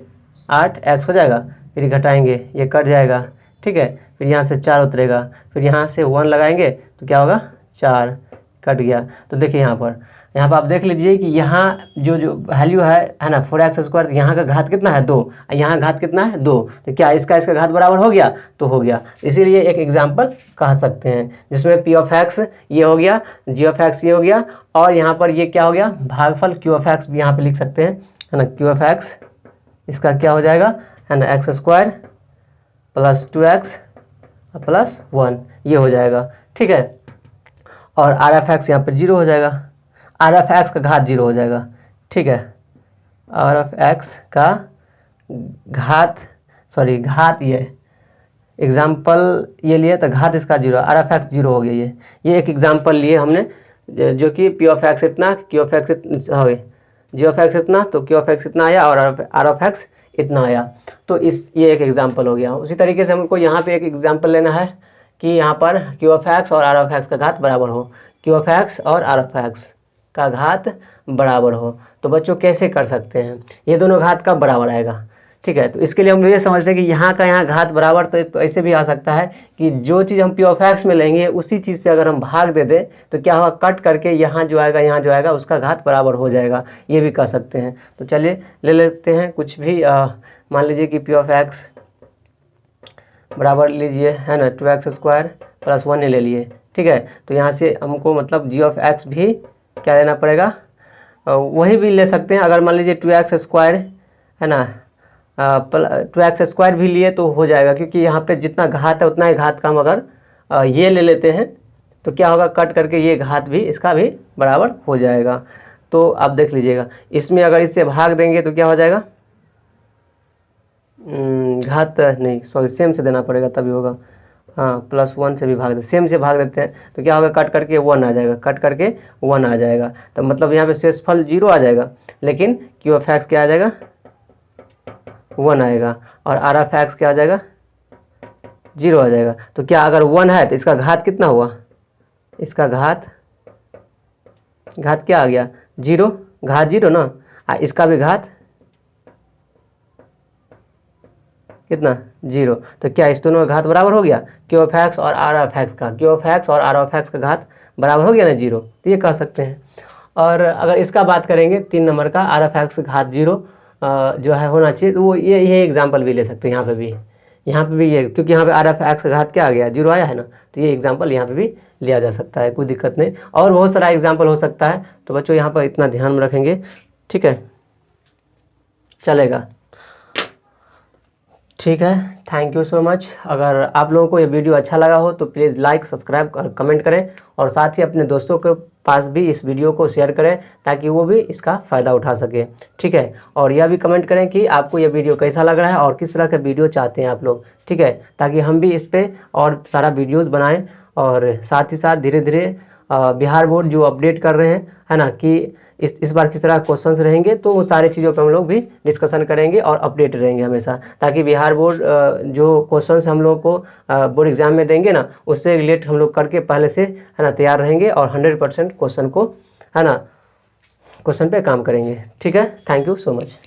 8x हो जाएगा, फिर घटाएंगे ये कट जाएगा। ठीक है, फिर यहाँ से 4 उतरेगा, फिर यहाँ से 1 लगाएंगे तो क्या होगा, 4 कट गया। तो देखिए यहाँ पर आप देख लीजिए कि यहाँ जो वैल्यू है ना 4x², यहाँ का घात कितना है 2, यहाँ घात कितना है 2, तो क्या इसका घात बराबर हो गया, तो हो गया। इसीलिए एक एग्जाम्पल कह सकते हैं जिसमें p ऑफ x ये हो गया, g ऑफ x ये हो गया, और यहाँ पर ये क्या हो गया, भागफल q ऑफ x भी यहाँ पे लिख सकते हैं, है ना, q ऑफ x इसका क्या हो जाएगा, है ना, x² प्लस 2x प्लस 1 ये हो जाएगा। ठीक है, और आर एफ एक्स यहाँ पर 0 हो जाएगा, आर एफ एक्स का घात 0 हो जाएगा। ठीक है, आर एफ एक्स का घात ये एग्जाम्पल ये लिए तो घात इसका 0, आर एफ एक्स 0 हो गया। ये एक एग्जाम्पल लिए हमने, जो कि पी ऑफ एक्स इतना, क्यू ऑफ एक्स हो गई, जी ऑफ एक्स इतना, तो क्यू ऑफ एक्स इतना आया और आर ऑफ एक्स इतना आया। तो ये एक एग्जाम्पल हो गया। उसी तरीके से हमको यहाँ पे एक एग्जाम्पल लेना है कि यहाँ पर क्यू ऑफ एक्स और आर ऑफ एक्स का घात बराबर हो, क्यू ऑफ एक्स और आर ऑफ एक्स का घात बराबर हो। तो बच्चों कैसे कर सकते हैं, ये दोनों घात का बराबर आएगा। ठीक है, तो इसके लिए हम ये समझते हैं कि यहाँ का यहाँ घात बराबर, तो ऐसे भी आ सकता है कि जो चीज़ हम पी ऑफ एक्स में लेंगे उसी चीज़ से अगर हम भाग दे दें तो क्या होगा, कट करके यहाँ जो आएगा उसका घात बराबर हो जाएगा, ये भी कह सकते हैं। तो चलिए ले लेते हैं कुछ भी, मान लीजिए कि पी ऑफ एक्स बराबर लीजिए, है ना, 2x² प्लस 1 ले लिए। ठीक है, तो यहाँ से हमको मतलब जी ऑफ एक्स भी क्या लेना पड़ेगा, वही भी ले सकते हैं। अगर मान लीजिए 2x² है ना, 2x² भी लिए तो हो जाएगा, क्योंकि यहाँ पे जितना घात है उतना ही घात का हम अगर ये ले लेते हैं तो क्या होगा, कट करके ये घात भी इसका भी बराबर हो जाएगा। तो आप देख लीजिएगा, इसमें अगर इससे भाग देंगे तो क्या हो जाएगा, घात नहीं सॉरी सेम से देना पड़ेगा तभी होगा, हाँ, प्लस 1 से भी भाग दे, सेम से भाग देते हैं तो क्या होगा, कट करके 1 आ जाएगा, कट करके 1 आ जाएगा। तो मतलब यहाँ पे शेषफल 0 आ जाएगा, लेकिन क्यू ऑफ एक्स क्या आ जाएगा, 1 आएगा, और आर ऑफ एक्स क्या आ जाएगा, 0 आ जाएगा। तो क्या अगर 1 है तो इसका घात कितना हुआ, इसका घात क्या आ गया, 0, घात 0 ना, इसका भी घात कितना, 0। तो क्या इस दोनों का घात बराबर हो गया, क्यू ऑफ एक्स और आर ऑफ एक्स का, क्यू ऑफ एक्स और आर ऑफ एक्स का घात बराबर हो गया ना 0, तो ये कह सकते हैं। और अगर इसका बात करेंगे 3 नंबर का, आर ऑफ एक्स घात 0 जो है होना चाहिए, तो वो ये एग्जाम्पल भी ले सकते हैं। यहाँ पे भी ये, क्योंकि यहाँ पे आर ऑफ एक्स का घात क्या आ गया, 0 आया है ना, तो ये एग्जाम्पल यहाँ पे भी लिया जा सकता है, कोई दिक्कत नहीं। और बहुत सारा एग्जाम्पल हो सकता है, तो बच्चों यहाँ पर इतना ध्यान में रखेंगे। ठीक है, चलेगा, ठीक है, थैंक यू सो मच। अगर आप लोगों को ये वीडियो अच्छा लगा हो तो प्लीज़ लाइक, सब्सक्राइब और कमेंट करें, और साथ ही अपने दोस्तों के पास भी इस वीडियो को शेयर करें ताकि वो भी इसका फ़ायदा उठा सके। ठीक है, और यह भी कमेंट करें कि आपको ये वीडियो कैसा लग रहा है और किस तरह का वीडियो चाहते हैं आप लोग। ठीक है, ताकि हम भी इस पर और सारा वीडियोज़ बनाएँ, और साथ ही साथ धीरे धीरे बिहार बोर्ड जो अपडेट कर रहे हैं, है ना, कि इस बार किस तरह क्वेश्चंस रहेंगे, तो वो सारे चीज़ों पे हम लोग भी डिस्कशन करेंगे और अपडेट रहेंगे हमेशा, ताकि बिहार बोर्ड जो क्वेश्चंस हम लोग को बोर्ड एग्जाम में देंगे ना, उससे रिलेट हम लोग करके पहले से, है ना, तैयार रहेंगे और 100% क्वेश्चन को, है ना, क्वेश्चन पे काम करेंगे। ठीक है, थैंक यू सो मच।